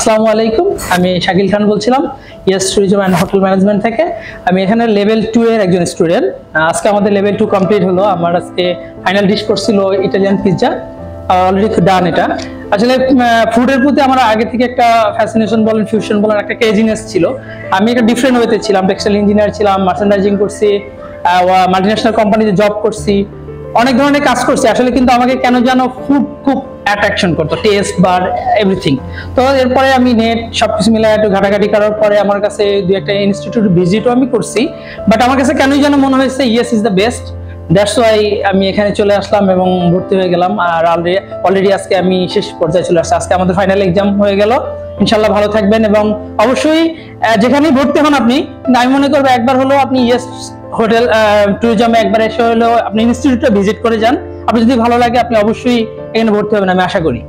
আসসালামু আলাইকুম, আমি শাকিল খান বলছিলাম yes tourism and hotel management থেকে। আমি এখানে লেভেল 2 এর একজন স্টুডেন্ট। আজকে আমাদের লেভেল 2 কমপ্লিট হলো। আমার আজকে ফাইনাল ডিশ করছিল ইটালিয়ান পিৎজা, অলরেডি ডান। এটা আসলে ফুডের প্রতি আমার আগে থেকে একটা ফ্যাসিনেশন বলেন, ফিউশন বলেন, একটা ক্রেজিনেস ছিল। আমি একটা ডিফারেন্ট ওয়েতে ছিলাম, টেক্সটাইল ইঞ্জিনিয়ার ছিলাম, মার্চেন্ডাইজিং করছি, মাল্টিন্যাশনাল কোম্পানিতে জব করছি, অনেক ধরনের কাজ করছি আসলে। কিন্তু আমাকে কেন যেন ফুড খুব অ্যাট্রাকশন করতো, টেস্ট বার এভরিথিং। তো এরপরে আমি নেট সবকিছু মিলে একটু ঘাটাঘাটি করার পরে আমার কাছে দুই একটা ইনস্টিটিউট ভিজিটও আমি করছি, বাট আমার কাছে কেনই যেন মনে হয়েছে yes is the best. That's why আমি এখানে চলে আসলাম এবং ভর্তি হয়ে গেলাম। আর অলরেডি আজকে আমি শেষ পর্যায়ে চলে আসছি। আজকে আমাদের ফাইনাল এক্সাম হয়ে গেল। ইনশাল্লাহ ভালো থাকবেন এবং অবশ্যই যেখানেই ভর্তি হন আপনি, আমি মনে করবো একবার হলো আপনি ইয়েস হোটেল ট্যুরিজমে একবার এসে হলেও আপনি ইনস্টিটিউটটা ভিজিট করে যান। আপনি যদি ভালো লাগে আপনি অবশ্যই এখানে ভর্তি হবেন, আমি আশা করি।